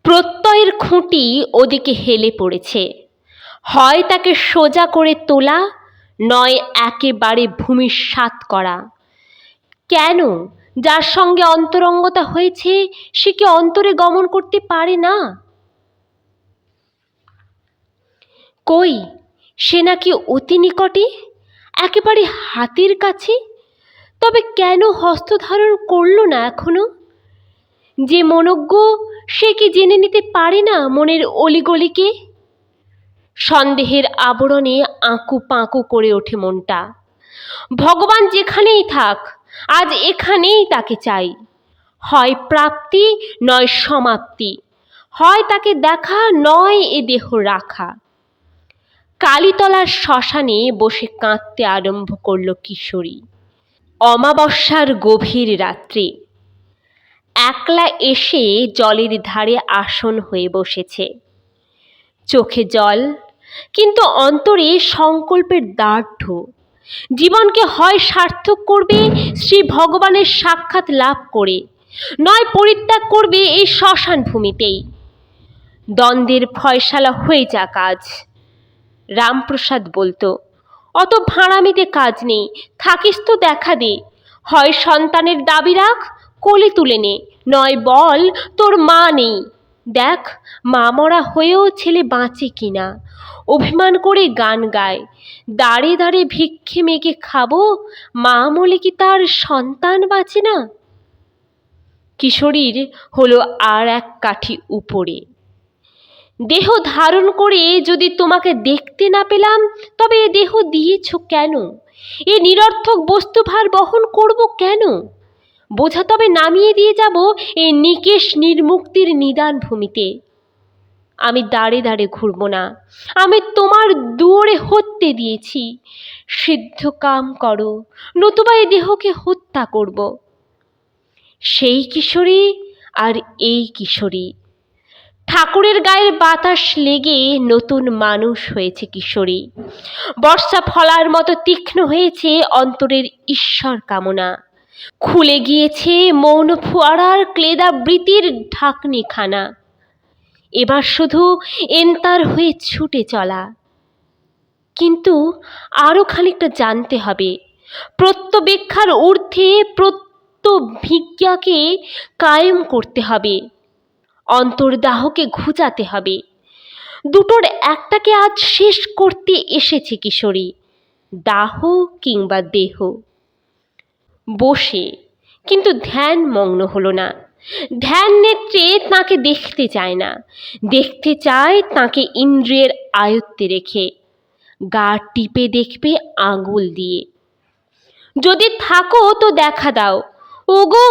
প্রত্যয়ের খুঁটি ওদিকে হেলে পড়েছে। হয় তাকে সোজা করে তোলা, নয় একেবারে ভূমিসাৎ করা। কেন? যার সঙ্গে অন্তরঙ্গতা হয়েছে সে কি অন্তরে গমন করতে পারে না? কই, সে নাকি অতি নিকটে, একেবারে হাতের কাছে। তবে কেন হস্তধারণ করল না এখনো? যে মনজ্ঞ সে কি জেনে নিতে পারে না মনের অলিগলিকে? সন্দেহের আবরণে আঁকু পাঁকু করে ওঠে মনটা। ভগবান যেখানেই থাক, আজ এখানেই তাকে চাই। হয় প্রাপ্তি নয় সমাপ্তি, হয় তাকে দেখা নয় এ দেহ রাখা। কালীতলার শ্মশানে বসে কাঁদতে আরম্ভ করল কিশোরী। অমাবস্যার গভীর রাত্রি। একলা এসে জলের ধারে আসন হয়ে বসেছে। চোখে জল, কিন্তু অন্তরে সংকল্পের দার্ঢ্য। জীবনকে হয় সার্থক করবে শ্রী ভগবানের সাক্ষাৎ লাভ করে, নয় পরিত্যাগ করবে এই শ্মশান ভূমিতেই। দ্বন্দ্বের ফয়সালা হয়ে যাক আজ। রামপ্রসাদ বলতো, অত ভাঁড়ামিতে কাজ নেই, থাকিস তো দেখা দে। হয় সন্তানের দাবি রাখ, কোলে তুলে নে, নয় বল তোর মা নেই। দেখ, মা মরা হয়েও ছেলে বাঁচে কিনা। অভিমান করে গান গায়, দাঁড়ে দাঁড়ে ভিক্ষে মেঘে খাবো, মা মলে কি তার সন্তান বাঁচে না। কিশোরীর হলো আর এক কাঠি উপরে। দেহ ধারণ করে যদি তোমাকে দেখতে না পেলাম, তবে এ দেহ দিয়েছ কেন? এ নিরর্থক বস্তুভার বহন করব কেন? বোঝা তবে নামিয়ে দিয়ে যাব এ নিকেশ নির্মুক্তির নিদান ভূমিতে। আমি দাঁড়ে দাঁড়ে ঘুরব না, আমি তোমার দুয়ারে হত্যে দিয়েছি। সিদ্ধ কাম করো, নতুবা এ দেহকে হত্যা করব। সেই কিশোরী আর এই কিশোরী। ঠাকুরের গায়ের বাতাস লেগে নতুন মানুষ হয়েছে কিশোরী। বর্ষা ফলার মতো তীক্ষ্ণ হয়েছে অন্তরের ঈশ্বর কামনা। খুলে গিয়েছে মৌন ফোয়ারার ক্লেদাবৃতির ঢাকনিখানা। এবার শুধু এন্তার হয়ে ছুটে চলা। কিন্তু আরো খানিকটা জানতে হবে। প্রত্যবেক্ষার ঊর্ধ্বে প্রত্যভিজ্ঞাকে কায়েম করতে হবে। অন্তর্দাহকে ঘুচাতে হবে। দুটোর একটাকে আজ শেষ করতে এসেছে কিশোরী, দাহ কিংবা দেহ। বসে, কিন্তু ধ্যান মগ্ন হলো না। ধ্যান নেত্রে তাকে দেখতে চায় না, দেখতে চায় তাকে ইন্দ্রিয়ের আয়ত্তে রেখে। গা টিপে দেখবে আঙুল দিয়ে। যদি থাকো তো দেখা দাও, ওগো।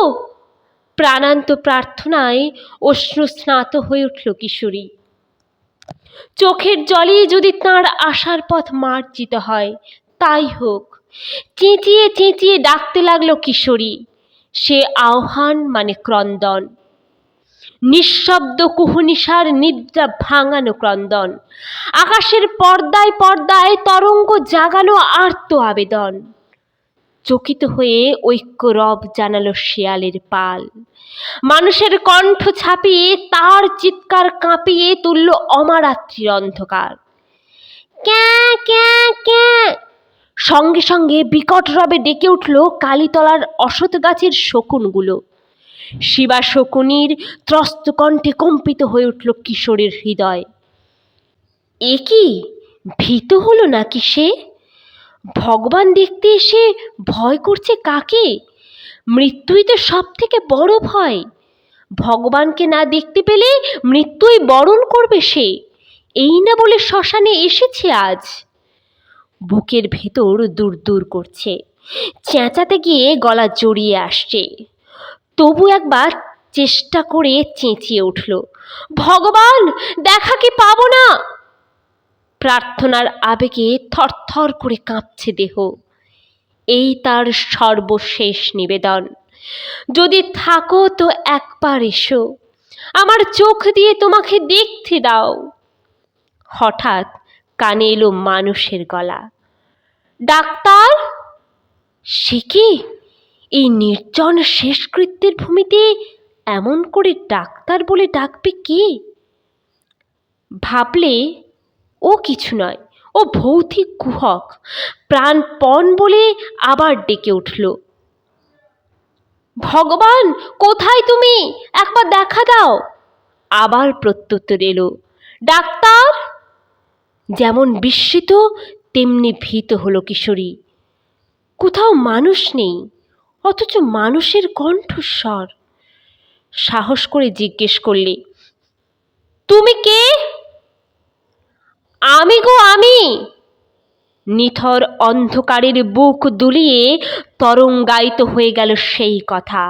প্রাণান্ত প্রার্থনায় অশ্রুস্নাত হয়ে উঠল কিশোরী। চোখের জলে যদি তাঁর আসার পথ মার্জিত হয়, তাই হোক। চেঁচিয়ে চেঁচিয়ে ডাকতে লাগলো কিশোরী। সে আহ্বান মানে ক্রন্দন, নিঃশব্দ কুহুনিশার নিদ্রা ভাঙানো ক্রন্দন। আকাশের পর্দায় পর্দায় তরঙ্গ জাগানো আর্ত আবেদন। চকিত হয়ে ঐক্য রব জানালো শেয়ালের পাল। মানুষের কণ্ঠ ছাপিয়ে তার চিৎকার কাঁপিয়ে তুলল অমারাত্রির অন্ধকার। ক্যাঁ ক্যাঁ ক্যাঁ। সঙ্গে সঙ্গে বিকট রবে ডেকে উঠল কালীতলার অসৎ গাছের শকুনগুলো। শিবা শকুনির ত্রস্ত কণ্ঠে কম্পিত হয়ে উঠল কিশোরীর হৃদয়। এ কি ভীত হলো নাকি সে? ভগবান দেখতে এসে ভয় করছে কাকে? মৃত্যুই তো সব থেকে বড় ভয়। ভগবানকে না দেখতে পেলে মৃত্যুই বরণ করবে সে। এই না বলে শ্মশানে এসেছে আজ। বুকের ভেতর দূর দূর করছে, চেঁচাতে গিয়ে গলা জড়িয়ে আসছে। তবু একবার চেষ্টা করে চেঁচিয়ে উঠল, ভগবান, দেখা কি পাবো না? প্রার্থনার আবেগে থরথর করে কাঁপছে দেহ। এই তার সর্বশেষ নিবেদন। যদি থাকো তো একবার এসো, আমার চোখ দিয়ে তোমাকে দেখতে দাও। হঠাৎ কানে এলো মানুষের গলা, ডাক্তার। সে কি, এই নির্জন শেষকৃত্যের ভূমিতে এমন করে ডাক্তার বলে ডাকবে কে? ভাবলে ও কিছু নয়, ও ভৌতিক কুহক। প্রাণপণ বলে আবার ডেকে উঠল, ভগবান কোথায় তুমি, একবার দেখা দাও। আবার প্রত্যুত্তর এলো, ডাক্তার। যেমন বিস্মিত তেমনি ভীত হলো কিশোরী। কোথাও মানুষ নেই, অথচ মানুষের কণ্ঠস্বর। সাহস করে জিজ্ঞেস করলে, তুমি কে? আমি গো আমি। নিথর অন্ধকারের বুক দুলিয়ে তরঙ্গায়িত হয়ে গেল সেই কথা।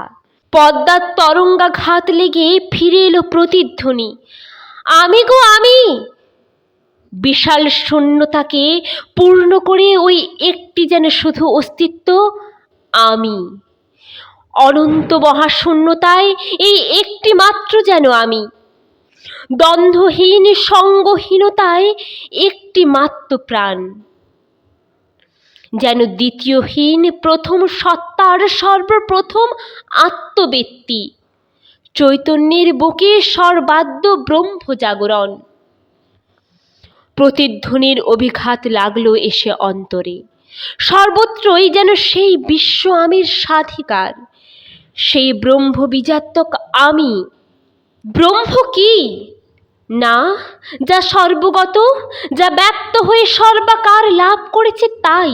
পদ্মার তরঙ্গাঘাত লেগে ফিরে এলো প্রতিধ্বনি, আমি গো আমি। বিশাল শূন্যতাকে পূর্ণ করে ওই একটি যেন শুধু অস্তিত্ব, আমি। অনন্ত মহাশূন্যতায় এই একটি মাত্র যেন আমি। দ্বন্দ্বহীন সঙ্গহীনতায় একটি মাত্র প্রাণ, যেন দ্বিতীয়হীন প্রথম সত্তার সর্বপ্রথম আত্মব্যক্তি। চৈতন্যের বুকে সর্বাদ্য ব্রহ্ম জাগরণ। প্রতিধ্বনির অভিঘাত লাগলো এসে অন্তরে। সর্বত্রই যেন সেই বিশ্ব আমির স্বাধিকার, সেই ব্রহ্ম বীজাত্মক আমি। ব্রহ্ম কি? না, যা সর্বগত, যা ব্যক্ত হয়ে সর্বাকার লাভ করেছে তাই।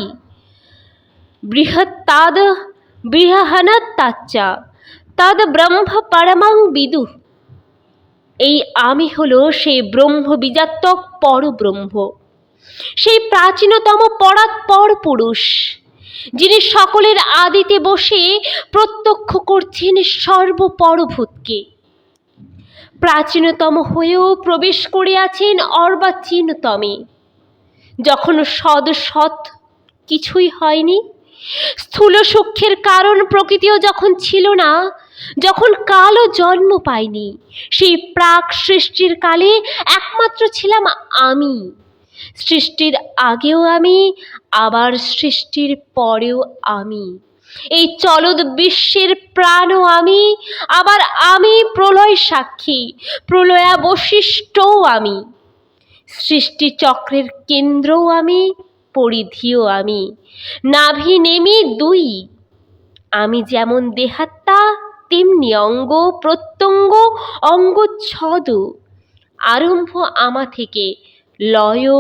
বৃহত্তাদ বৃহহনত্তাচ্চ তদ ব্রহ্ম পরমং বিদু। এই আমি হলো সেই ব্রহ্ম বীজাত্মক পরব্রহ্ম, সেই প্রাচীনতম পরাৎপর পুরুষ, যিনি সকলের আদিতে বসে প্রত্যক্ষ করছেন সর্বপরভূতকে। প্রাচীনতম হয়েও প্রবেশ করে আছেন অর্বাচীনতমে। যখন সৎ কিছুই হয়নি, স্থূল সূক্ষ্মের কারণ প্রকৃতিও যখন ছিল না, যখন কালও জন্ম পায়নি, সেই প্রাক সৃষ্টির কালে একমাত্র ছিলাম আমি। সৃষ্টির আগেও আমি, আবার সৃষ্টির পরেও আমি। এই চলদ বিশ্বের প্রাণও আমি, আবার আমি প্রলয় সাক্ষী, প্রলয়াবশিষ্টও আমি। সৃষ্টি চক্রের কেন্দ্রও আমি, পরিধিও আমি, নাভি নেমি দুই। আমি যেমন দেহাত্মা, তেমনি অঙ্গ প্রত্যঙ্গ অঙ্গচ্ছদ। আরম্ভ আমা থেকে, লয়ও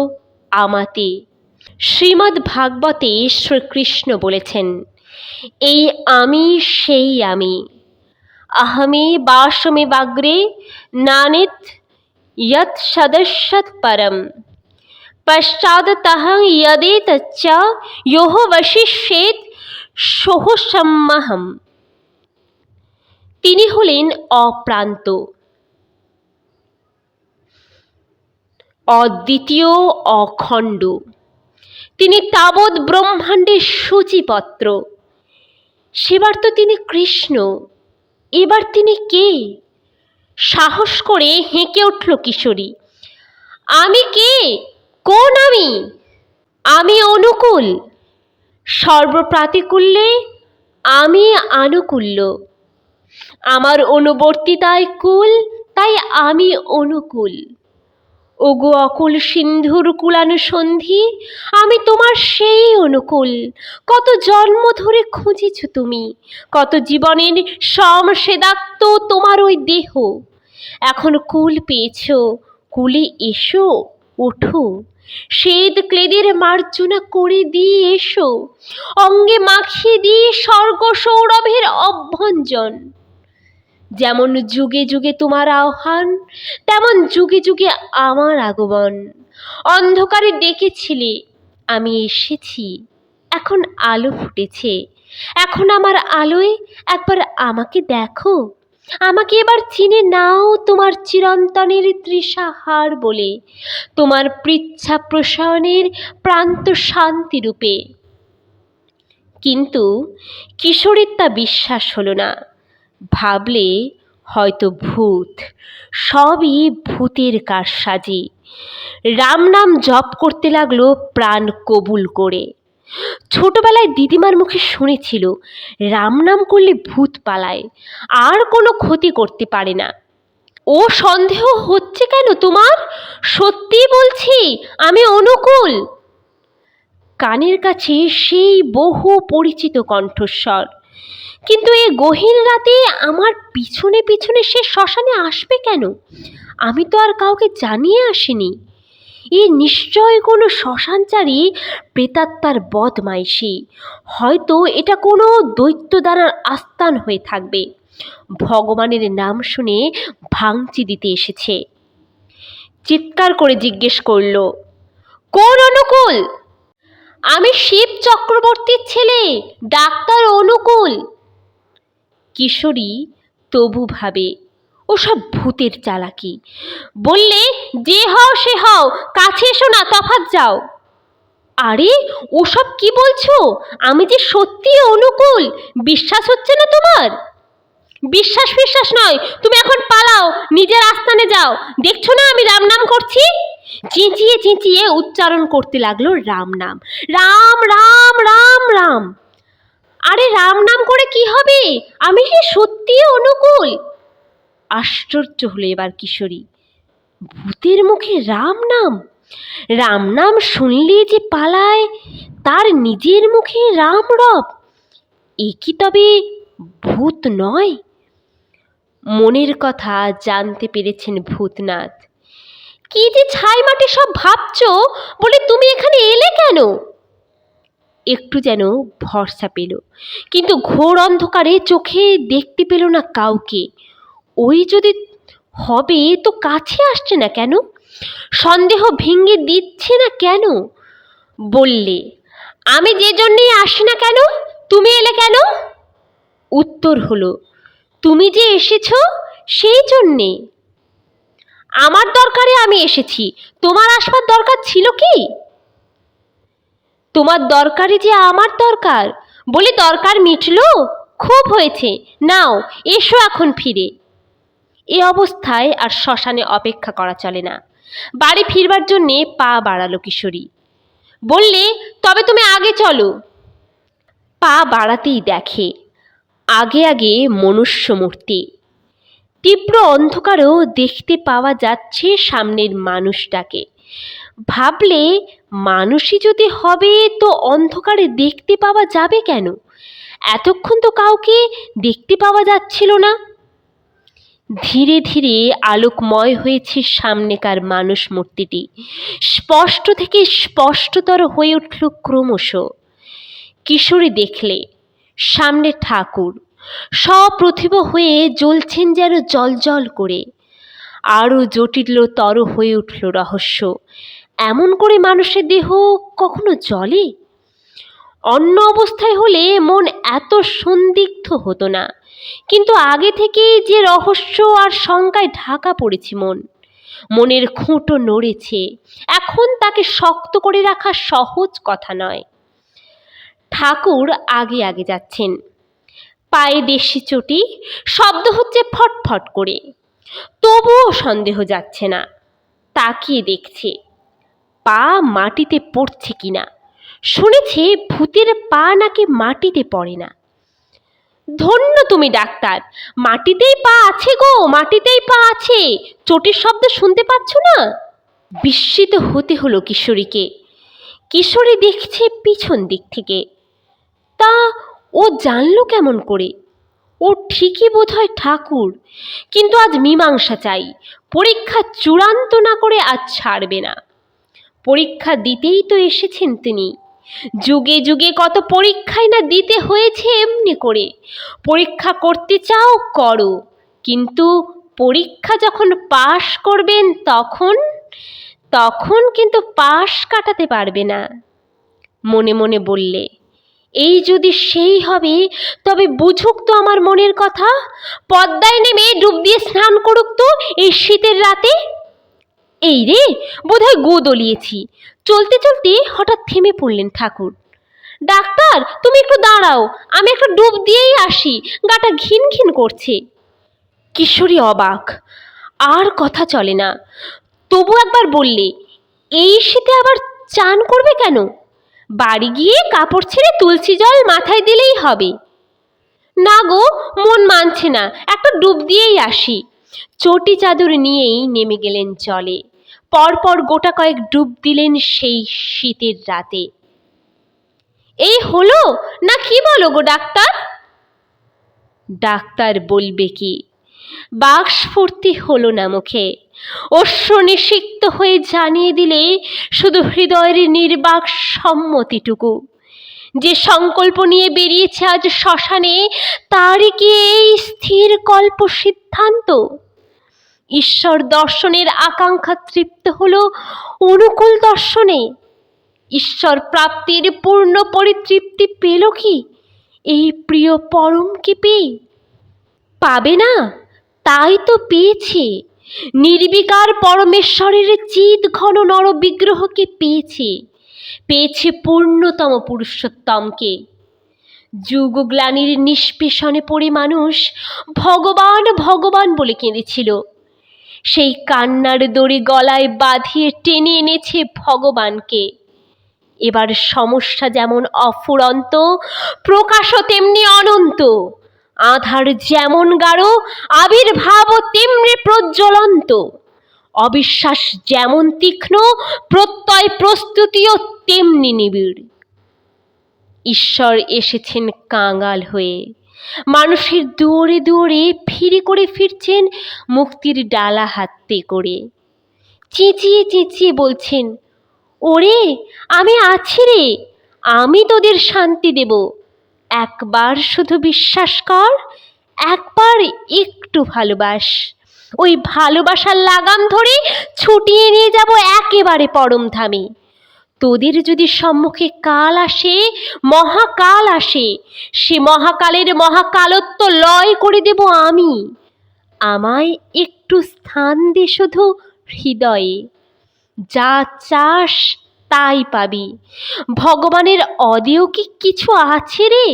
আমাতে। শ্রীমদ্ ভাগবতে শ্রীকৃষ্ণ বলেছেন, এই আমি সেই আমি। আহমে বাসমে বাগ্রে নানেত যৎ সদস্যৎ পরম পশ্চাদতঃ যদেতচ্চ যোঃ বশিষ্যেৎ সোঃ সম্যহম। তিনি হলেন অপ্রান্ত, অদ্বিতীয়, অখণ্ড। তিনি তাবৎ ব্রহ্মাণ্ডের সূচিপত্র। সেবার তো তিনি কৃষ্ণ, এবার তিনি কে? সাহস করে হেঁকে উঠল কিশোরী, আমি কে? কোন আমি? আমি অনুকূল, সর্বপ্রাতিকূল্যে আমি আনুকূল্য। আমার অনুবর্তিতায় কুল, তাই আমি অনুকূল। ওগো অকুল সিন্ধুর কুলানুসন্ধি, আমি তোমার সেই অনুকূল। কত জন্ম ধরে খুঁজেছ তুমি, কত জীবনের সমসেদাক্ত তোমার ওই দেহ। এখন কুল পেয়েছ, কুলে এসো, ওঠো। শ্বেত ক্লেদের মার্জনা করে দিয়ে এসো, অঙ্গে মাখিয়ে দিয়ে স্বর্গ সৌরভের অভ্যঞ্জন। যেমন যুগে যুগে তোমার আহ্বান, তেমন যুগে যুগে আমার আগমন। অন্ধকারে ডেকেছিলে, আমি এসেছি। এখন আলো ফুটেছে, এখন আমার আলোয় একবার আমাকে দেখো। আমাকে এবার চিনে নাও তোমার চিরন্তনের তৃষাহার বলে, তোমার পৃচ্ছা প্রসারণের প্রান্ত শান্তিরূপে। কিন্তু কিশোরীর তা বিশ্বাস হলো না। ভাবলে হয়তো ভূত, সবই ভূতের কারসাজি। রাম নাম জপ করতে লাগলো প্রাণ কবুল করে। ছোটবেলায় দিদিমার মুখে শুনেছিল রাম নাম করলে ভূত পালায়, আর কোনো ক্ষতি করতে পারে না। ও সন্দেহ হচ্ছে কেন তোমার? সত্যি বলছি আমি অনুকূল। কানের কাছে সেই বহু পরিচিত কণ্ঠস্বর। কিন্তু এই গহীন রাতে আমার পিছনে পিছনে সে শ্মশানে আসবে কেন? আমি তো আর কাউকে জানিয়ে আসিনি। এ নিশ্চয় কোনো শ্মশানচারী প্রেতাত্মার বদমাইশি। হয়তো এটা কোনো দৈত্যদানার আস্তান হয়ে থাকবে। ভগবানের নাম শুনে ভাঙচি দিতে এসেছে। চিৎকার করে জিজ্ঞেস করল, কোন অনুকূল? আমি শিব চক্রবর্তীর ছেলে, ডাক্তার অনুকূল। কিশোরী তবু ভাবে ওসব ভূতের চালাকি। বললে, যে হও সে হও, কাছে এসো না, তফাৎ যাও। আরে ওসব কি বলছো? আমি যে সত্যি অনুকূল, বিশ্বাস হচ্ছে না তোমার? বিশ্বাস নয়, তুমি এখন পালাও, নিজের আস্তানে যাও। দেখছো না আমি রাম নাম করছি? চেঁচিয়ে চেঁচিয়ে উচ্চারণ করতে লাগলো রাম নাম। রাম রাম রাম রাম। আরে রাম নাম করে কি হবে? আমি যে সত্যি অনুকূল। আশ্চর্য হলো এবার কিশোরী। ভূতের মুখে রাম নাম? রাম নাম শুনলে যে পালায়, তার নিজের মুখে রাম রব। এ কি তবে ভূত নয়? মনের কথা জানতে পেরেছেন ভূতনাথ। কি যে ছাই মাটি সব ভাবছো, বলে তুমি এখানে এলে কেন? একটু যেন ভরসা পেল, কিন্তু ঘোর অন্ধকারে চোখে দেখতে পেল না কাউকে। ওই যদি হবে তো কাছে আসছে না কেন? সন্দেহ ভেঙে দিচ্ছে না কেন? বললে, আমি যে জন্যেই আসি না কেন, তুমি এলে কেন? উত্তর হলো, তুমি যে এসেছো সেই জন্যে। আমার দরকারে আমি এসেছি, তোমার আসবার দরকার ছিল কি? তোমার দরকারে যে আমার দরকার, বলে দরকার মিটলো? খুব হয়েছে, নাও এসো এখন ফিরে। এ অবস্থায় আর শ্মশানে অপেক্ষা করা চলে না। বাড়ি ফিরবার জন্যে পা বাড়ালো কিশোরী। বললে, তবে তুমি আগে চলো। পা বাড়াতেই দেখে আগে আগে মনুষ্য মূর্তি। তীব্র অন্ধকারেও দেখতে পাওয়া যাচ্ছে সামনের মানুষটাকে। ভাবলে, মানুষই যদি হবে তো অন্ধকারে দেখতে পাওয়া যাবে কেন? এতক্ষণ তো কাউকে দেখতে পাওয়া যাচ্ছিল না। ধীরে ধীরে আলোকময় হয়েছে সামনেকার মানুষ মূর্তিটি। স্পষ্ট থেকে স্পষ্টতর হয়ে উঠল ক্রমশ। কিশোরী দেখলে সামনে ঠাকুর সপ্রতিভ হয়ে জ্বলছেন যেন জলজল করে। আরও জটিলতর হয়ে উঠল রহস্য। এমন করে মানুষের দেহ কখনো জ্বলে? অন্য অবস্থায় হলে মন এত সন্দিগ্ধ হতো না, কিন্তু আগে থেকেই যে রহস্য আর শঙ্কায় ঢাকা পড়েছে মনের খুঁটো নড়েছে। এখন তাকে শক্ত করে রাখা সহজ কথা নয়। ঠাকুর আগে আগে যাচ্ছেন, পায়ে দেশি চটি, শব্দ হচ্ছে ফটফট করে। তবুও সন্দেহ যাচ্ছে না। তাকিয়ে দেখছে পা মাটিতে পড়ছে কিনা। শুনেছে ভূতের পা নাকি মাটিতে পড়ে না। ধন্য তুমি ডাক্তার, মাটিতেই পা আছে গো, মাটিতেই পা আছে। চটির শব্দ শুনতে পাচ্ছ না? বিস্মিত হতে হলো কিশোরীকে। কিশোরী দেখছে পিছন দিক থেকে। তা ও জানলো কেমন করে? ও ঠিকই বোধহয় ঠাকুর, কিন্তু আজ মীমাংসা চাই। পরীক্ষা চূড়ান্ত না করে আজ ছাড়বে না। পরীক্ষা দিতেই তো এসেছেন তিনি। যুগে যুগে কত পরীক্ষাই না দিতে হয়েছে এমনি করে। পরীক্ষা করতে চাও করো, কিন্তু পরীক্ষা যখন পাশ করবেন তখন কিন্তু পাশ কাটাতে পারবে না। মনে মনে বললে, এই যদি সেই হবে তবে বুঝুক তো আমার মনের কথা। পদ্মায় নেমে ডুব দিয়ে স্নান করুক তো এই শীতের রাতে। এই রে, বোধহয় গো দলিয়েছি। চলতে চলতে হঠাৎ থেমে পড়লেন ঠাকুর। ডাক্তার, তুমি একটু দাঁড়াও, আমি একটা ডুব দিয়েই আসি, গাটা ঘিন ঘিন করছে। কিশোরী অবাক, আর কথা চলে না। তবু একবার বললে, এই শীতে আবার চান করবে কেন? বাড়ি গিয়ে কাপড় ছেড়ে তুলসী জল মাথায় দিলেই হবে। না গো, মন মানছে না, একটা ডুব দিয়েই আসি। চটি চাদর নিয়েই নেমে গেলেন জলে। পরপর গোটা কয়েক ডুব দিলেন সেই শীতের রাতে। এই হলো না, কি বলো গো ডাক্তার? ডাক্তার বলবে কি? বাক্স্ফূর্তি হলো না মুখে। অশ্ব নিষিক্ত হয়ে জানিয়ে দিলে শুধু হৃদয়ের নির্বাক সম্মতিটুকু। যে সংকল্প নিয়ে বেরিয়েছে আজ শ্মশানে, তারই কি এই স্থির কল্প সিদ্ধান্ত? ঈশ্বর দর্শনের আকাঙ্ক্ষা তৃপ্ত হলো অনুকূল দর্শনে। ঈশ্বর প্রাপ্তির পূর্ণ পরিতৃপ্তি পেল কি এই প্রিয় পরমকে পেয়ে? পাবে না, তাই তো পেয়েছে। নির্বিকার পরমেশ্বরের চিৎ ঘন নর বিগ্রহকে পেয়েছে, পেয়েছে পূর্ণতম পুরুষোত্তমকে। যুগগ্লানির নিষ্পেষণে পড়ে মানুষ ভগবান ভগবান বলে কেঁদেছিল। সেই কান্নার দড়ি গলায় বাঁধিয়ে টেনে এনেছে ভগবানকে। এবার সমস্যা যেমন অফুরন্ত, প্রকাশও তেমনি অনন্ত। আধার যেমন গাঢ়, আবির্ভাবও তেমনি প্রজ্বলন্ত। অবিশ্বাস যেমন তীক্ষ্ণ, প্রত্যয় প্রস্তুতিও তেমনি নিবিড়। ঈশ্বর এসেছেন কাঙাল হয়ে, মানুষের দুয়ারে দুয়ারে ফিরে করে ফিরছেন মুক্তির ডালা হাতে করে। চেঁচিয়ে চেঁচিয়ে বলছেন, ওরে আমি আছি রে, আমি তোদের শান্তি দেব। একবার শুধু বিশ্বাস কর, একবার একটু ভালোবাস। ওই ভালোবাসার লাগাম ধরে ছুটিয়ে নিয়ে যাব একেবারে পরম ধামে। তোদের যদি সম্মুখে কাল আসে, মহাকাল আসে, সে মহাকালের মহাকালত্ব লয় করে দেব আমি। আমায় একটু স্থান দে শুধু হৃদয়ে, যা চাস তাই পাবি। ভগবানের অদেয় কি কিছু আছে রে?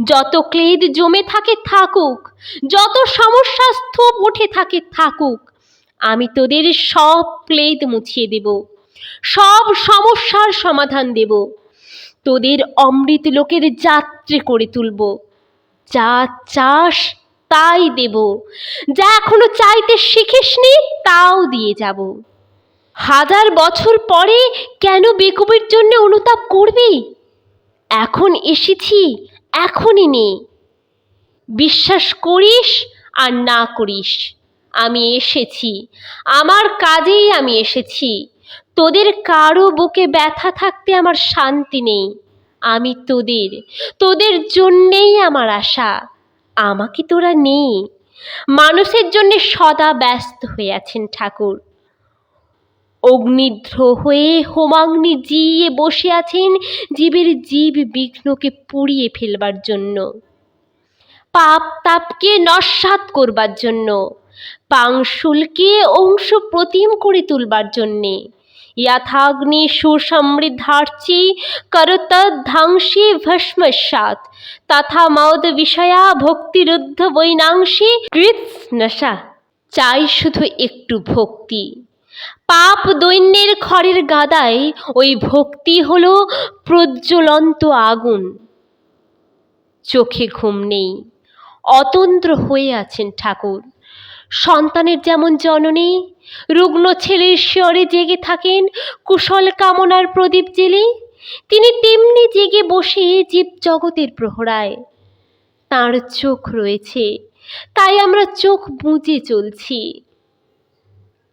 যত ক্লেদ জমে থাকে থাকুক, যত সমস্যা স্তূপ উঠে থাকে থাকুক, আমি তোদের সব ক্লেদ মুছিয়ে দেব, সব সমস্যার সমাধান দেব। তোদের অমৃত লোকের যাত্রী করে তুলব। যা চাস তাই দেব, যা এখনো চাইতে শিখিসনি তাও দিয়ে যাব। হাজার বছর পরে কেন বেকুবের জন্য অনুতাপ করবি? এখন এসেছি, এখনই নে। বিশ্বাস করিস আর না করিস, আমি এসেছি, আমার কাজেই আমি এসেছি। তোদের কারো বুকে ব্যথা থাকতে আমার শান্তি নেই। আমি তোদের, তোদের জন্যেই আমার আশা। আমাকে তোরা নে। মানুষের জন্যে সদা ব্যস্ত হয়ে আছেন ঠাকুর। অগ্নিধ্র হয়ে হোমাগ্নি জিয়ে বসে আছেন জীবের জীব বিঘ্নকে পুড়িয়ে ফেলবার জন্য, পাপ তাপকে নস্যাৎ করবার জন্য, পাংশুলকে অংশ প্রতিম করে তুলবার জন্যে। यथाग्नि सुसमृद्धार्ची करतद्धांसी भस्मसात् तथा मौद विषया भक्तिरुद्ध वैनांसी কৃৎস্নসা। চাই শুধু একটু ভক্তি। পাপ দৈন্যের খড়ের গাদায় ওই ভক্তি হলো প্রজ্বলন্ত আগুন। চোখে ঘুম নেই, অতন্দ্র হয়ে আছেন ঠাকুর। সন্তানের যেমন জননী রুগ্ন ছেলের শিয়রে জেগে থাকেন কুশল কামনার প্রদীপ জেলে, তিনি তেমনি জেগে বসে জীব জগতের প্রহরায়। তাঁর চোখ রয়েছে, তাই আমরা চোখ বুজে চলছি।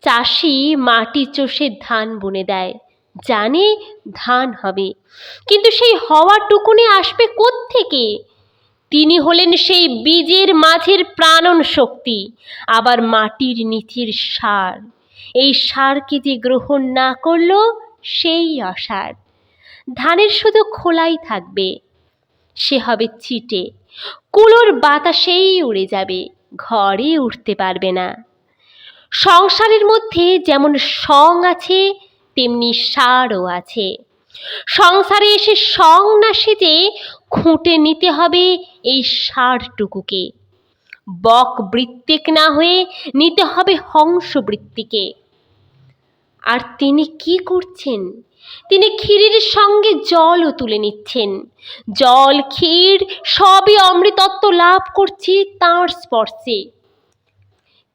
চাষি মাটি চষে ধান বুনে দেয়, জানে ধান হবে, কিন্তু সেই হওয়াটুকুনি আসবে কোত্থেকে? তিনি হলেন সেই বীজের মাঝের প্রাণন শক্তি, আবার মাটির নিচের সার। এই সারকে যে গ্রহণ না করল সেই অসার। ধানের শুধু খোলাই থাকবে, সে হবে চিটে, কুলোর বাতাসেই উড়ে যাবে, ঘরে উঠতে পারবে না। সংসারের মধ্যে যেমন সং আছে তেমনি সারও আছে। সংসারে এসে সং না সেজে খুঁটে নিতে হবে এই সারটুকুকে। বক বৃত্তিক না হয়ে নিতে হবে হংস বৃত্তিকে। আর তিনি কি করছেন? তিনি ক্ষীরের সঙ্গে জলও তুলে নিচ্ছেন। জল, ক্ষীর সবই অমৃতত্ব লাভ করছে তাঁর স্পর্শে।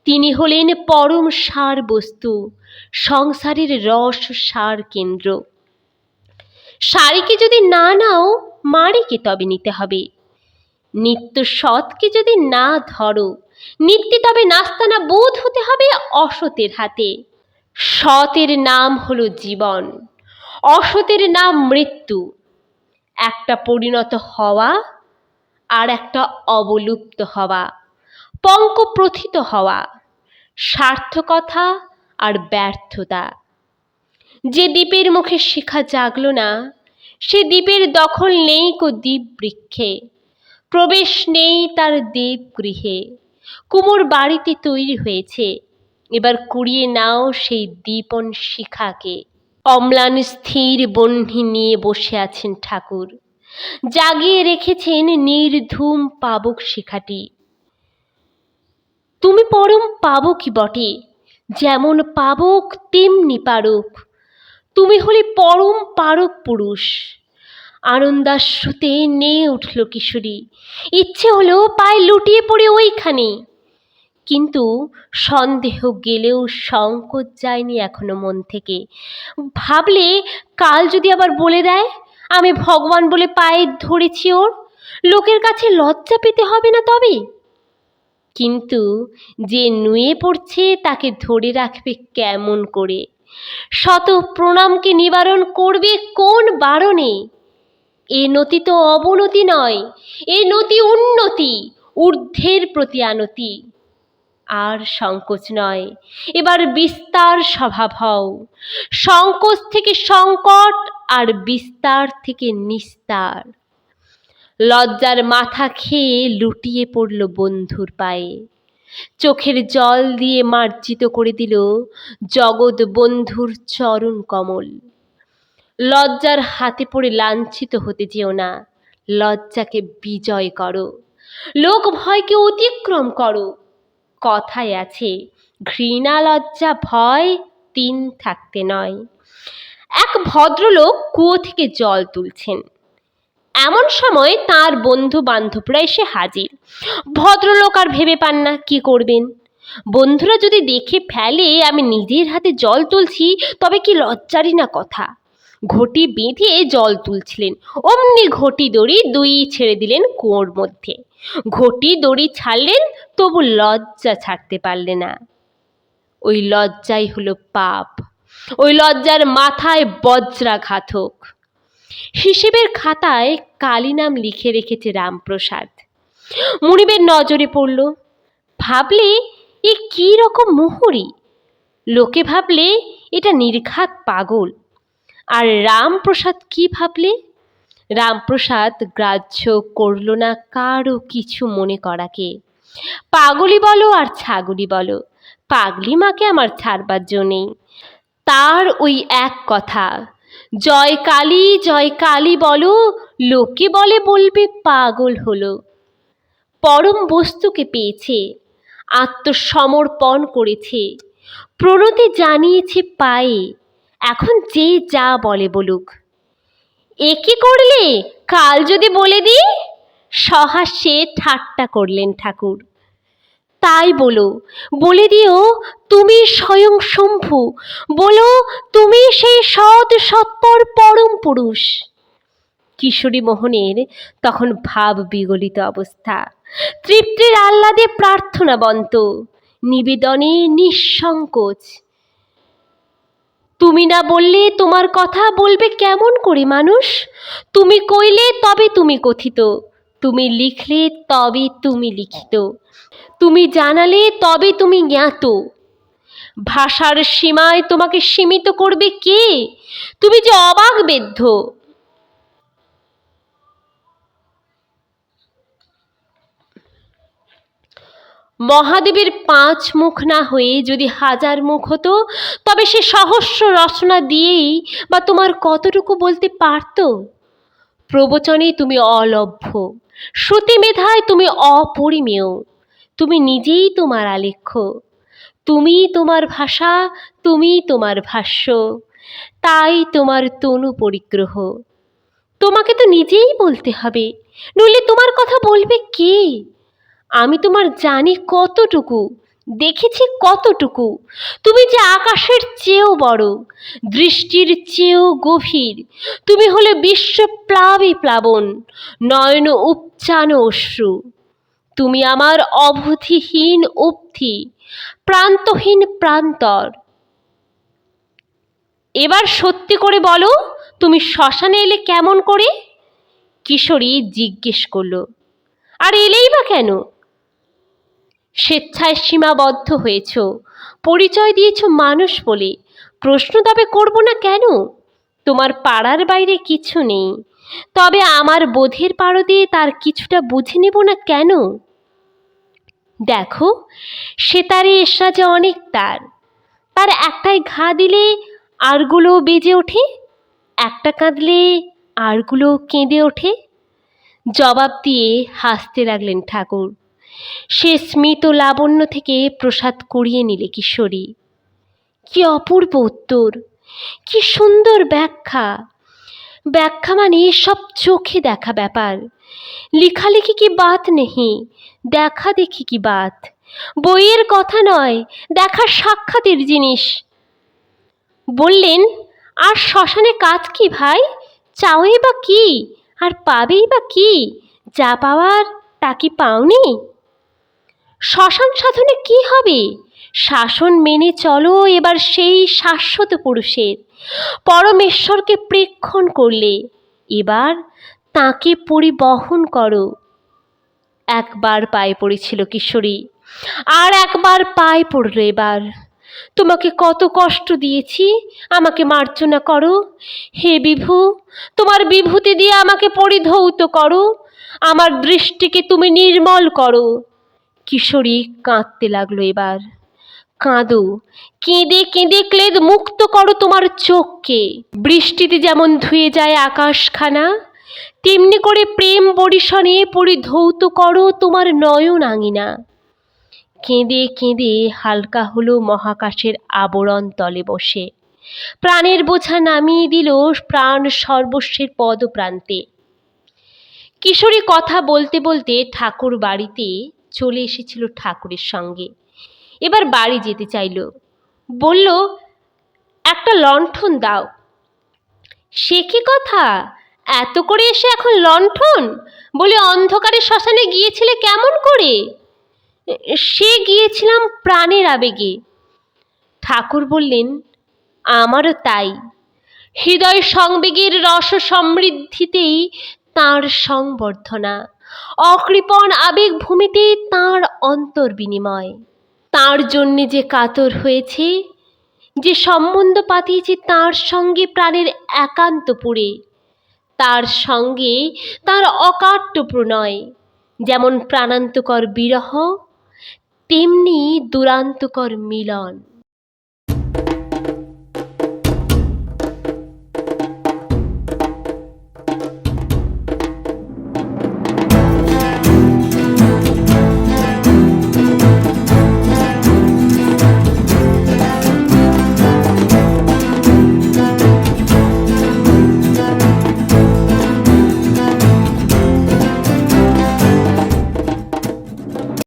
তিনি হলেন পরম সার বস্তু, সংসারের রস সার কেন্দ্র। সারিকে যদি না নাও, মারিকে তবে নিতে হবে। নিত্য সৎকে যদি না ধরো, নিত্যে তবে নাস্তানা বোধ হতে হবে অসতের হাতে। সতের নাম হলো জীবন, অসতের নাম মৃত্যু। একটা পরিণত হওয়া আর একটা অবলুপ্ত হওয়া, পঙ্ক প্রথিত হওয়া, সার্থকতা আর ব্যর্থতা। যে দ্বীপের মুখে শিখা জাগলো না, সে দ্বীপের দখল নেই কো দ্বীপ বৃক্ষে, প্রবেশ নেই তার দেব গৃহে। কুমোর বাড়িতে তৈরি হয়েছে, এবার কুড়িয়ে নাও সেই দীপন শিখাকে। অম্লান স্থির বহ্নি নিয়ে বসে আছেন ঠাকুর, জাগিয়ে রেখেছেন নির্ধূম পাবক শিখাটি। তুমি পরম পাবকই বটে, যেমন পাবক তেমনি পারক। তুমি হলে পরম পারক পুরুষ। আনন্দাশ্রুতে নেয়ে উঠল কিশোরী, ইচ্ছে হলো পায়ে লুটিয়ে পড়ে ওইখানে। কিন্তু সন্দেহ গেলেও সংকোচ যায়নি এখনো মন থেকে। ভাবলে কাল যদি আবার বলে দেয় আমি ভগবান বলে পায়ে ধরেছি ওর, লোকের কাছে লজ্জা পেতে হবে না তবে? কিন্তু যে নুয়ে পড়ছে তাকে ধরে রাখবে কেমন করে? শত প্রণামকে নিবারণ করবে কোন বারণে? এ নতি তো অবনতি নয়, এ নতি উন্নতি, ঊর্ধ্বের প্রতি আনতি। আর সংকোচ নয়, এবার বিস্তার স্বভাব হও। সংকোচ থেকে সংকট, আর বিস্তার থেকে নিস্তার। লজ্জার মাথা খেয়ে লুটিয়ে পড়ল বন্ধুর পায়ে, চোখের জল দিয়ে মার্জিত করে দিল জগৎ বন্ধুর চরণ কমল। লজ্জার হাতে পড়ে লাঞ্ছিত হতে যেও না, লজ্জাকে বিজয় করো, লোক ভয়কে অতিক্রম করো। কথায় আছে, ঘৃণা লজ্জা ভয় তিন থাকতে নয়। এক ভদ্রলোক কুয়ো থেকে জল তুলছেন, এমন সময় তার বন্ধু বান্ধবরা এসে হাজির। ভদ্রলোক আর ভেবে পান না কি করবেন। বন্ধুরা যদি দেখে ফেলে আমি নিজের হাতে জল তুলছি, তবে কি লজ্জারই না কথা। ঘটি বেঁধে জল তুলছিলেন, অমনি ঘটি দড়ি দুই ছেড়ে দিলেন কুয়োর মধ্যে। ঘটি দড়ি ছাড়লেন, তবু লজ্জা ছাড়তে পারলে না। ওই লজ্জাই হলো পাপ, ওই লজ্জার মাথায় বজ্রাঘাতক। হিসেবের খাতায় কালী নাম লিখে রেখেছে রামপ্রসাদ। মুনিবের নজরে পড়ল, ভাবলে এ কি রকম মুহুরি। লোকে ভাবলে এটা নির্ঘাত পাগল। আর রামপ্রসাদ কি ভাবলে? রামপ্রসাদ গ্রাহ্য করল না কারও কিছু মনে করাকে। পাগলি বলো আর ছাগলি বলো, পাগলি মাকে আমার ছাড়বার জো নেই। তার ওই এক কথা, জয় কালী বলো, লোকে বলে বলবে পাগল হলো। পরম বস্তুকে পেয়েছে, আত্মসমর্পণ করেছে, প্রণতি জানিয়েছে পায়ে। এখন যে যা বলে বলুক। এ কি করলে, কাল যদি বলে দিই? সহাস্যে ঠাট্টা করলেন ঠাকুর। তাই বলে দিও তুমি স্বয়ং শম্ভু, বলো তুমি সেই সৎ সৎপর পরম পুরুষ। কিশোরী মোহনের তখন ভাব বিগলিত অবস্থা, তৃপ্তির আহ্লাদে প্রার্থনাবন্ত, নিবেদনে নিঃসংকোচ। তুমি না বললে তোমার কথা বলবে কেমন করে মানুষ? তুমি কইলে তবে তুমি কথিত, তুমি লিখলে তবে তুমি লিখিত, তুমি জানালে তবে তুমি জ্ঞাত। ভাষার সীমায় তোমাকে সীমিত করবে কে? তুমি যে অবাক বেদ্য। মহাদেবের 5 মুখ না হয়ে যদি 1000 মুখ হতো, তবে সে সহস্র রচনা দিয়েই বা তোমার কতটুকু বলতে পারত? প্রবচনে তুমি অলভ্য, শ্রুতিমেধায় তুমি অপরিমেয়, তুমি নিজেই তোমার আলেখ্য, তুমিই তোমার ভাষা, তুমিই তোমার ভাষ্য, তাই তোমার তনু পরিগ্রহ। তোমাকে তো নিজেই বলতে হবে, নইলে তোমার কথা বলবে কে? আমি তোমার জানি কতটুকু, দেখেছি কতটুকু। তুমি যে আকাশের চেয়েও বড়, দৃষ্টির চেয়েও গভীর। তুমি হলে বিশ্বপ্লাবী প্লাবন, নয়ন উপচানো অশ্রু। তুমি আমার অবধিহীন অবধি, প্রান্তহীন প্রান্তর। এবার সত্যি করে বলো, তুমি শ্মশানে এলে কেমন করে? কিশোরী জিজ্ঞেস করল। আর এলেই বা কেন? স্বেচ্ছায় সীমাবদ্ধ হয়েছ, পরিচয় দিয়েছ মানুষ বলে, প্রশ্ন তবে করব না কেন? তোমার পাড়ার বাইরে কিছু নেই, তবে আমার বোধের পারদে তার কিছুটা বুঝে নেব না কেন? দেখো, সেতারে এসরা যে অনেক তার, তার একটায় ঘা দিলে আরগুলো বেজে ওঠে, একটা কাঁদলে আরগুলো কেঁদে ওঠে। জবাব দিয়ে হাসতে লাগলেন ঠাকুর। সে স্মিত লাবণ্য থেকে প্রসাদ কুড়িয়ে নিলে কিশোরী। কি অপূর্ব উত্তর, কি সুন্দর ব্যাখ্যা! ব্যাখ্যা মানে সব চোখে দেখা ব্যাপার। লিখালেখি কি বাত নেহি, দেখা দেখি কি বাত। বইয়ের কথা নয়, দেখা সাক্ষাতের জিনিস। বললেন, আর শ্মশানে কাজ কি ভাই? চাওই বা কি, আর পাবেই বা কি? যা পাওয়ার তা কি পাওনি? শ্মশান সাধনে কি হবে? শাসন মেনে চলো এবার সেই শাশ্বত পুরুষের। পরমেশ্বরকে প্রেক্ষণ করলে, এবার তাকে পরিবহন করো। একবার পায়ে পড়েছিল কিশোরী, আর একবার পায়ে পড়ল এবার। তোমাকে কত কষ্ট দিয়েছি, আমাকে মার্জনা করো। হে বিভু, তোমার বিভূতি দিয়ে আমাকে পরিধৌত করো, আমার দৃষ্টিকে তুমি নির্মল করো। কিশোরী কাঁদতে লাগলো এবার। কাঁদো, কেঁদে কেঁদে ক্লেদ মুক্ত করো তোমার চোখকে। বৃষ্টিতে যেমন ধুয়ে যায় আকাশখানা, তেমনি করে প্রেম বরিশনে পরিধৌত করো তোমার নয়ন আঙিনা। কেঁদে কেঁদে হালকা হলো মহাকাশের আবরণ তলে বসে, প্রাণের বোঝা নামিয়ে দিল প্রাণ সর্বস্বের পদপ্রান্তে। কিশোরী কথা বলতে বলতে ঠাকুর বাড়িতে চলে এসেছিল ঠাকুরের সঙ্গে। এবার বাড়ি যেতে চাইল, বলল, একটা লণ্ঠন দাও। সে কি কথা, এত করে এসে এখন লণ্ঠন? বলে অন্ধকারে শ্মশানে গিয়েছিলে কেমন করে? সে গিয়েছিলাম প্রাণের আবেগে। ঠাকুর বললেন, আমারও তাই। হৃদয় সংবেগের রস সমৃদ্ধিতেই তাঁর সংবর্ধনা, অকৃপণ আবেগ ভূমিতে তাঁর অন্তর বিনিময়। তাঁর জন্যে যে কাতর হয়েছে, যে সম্বন্ধ পাতিয়েছে তাঁর সঙ্গে প্রাণের একান্তপুরে, তার সঙ্গে তাঁর অকাট্য প্রণয়। যেমন প্রাণান্তকর বিরহ, তেমনি দুরান্তকর মিলন।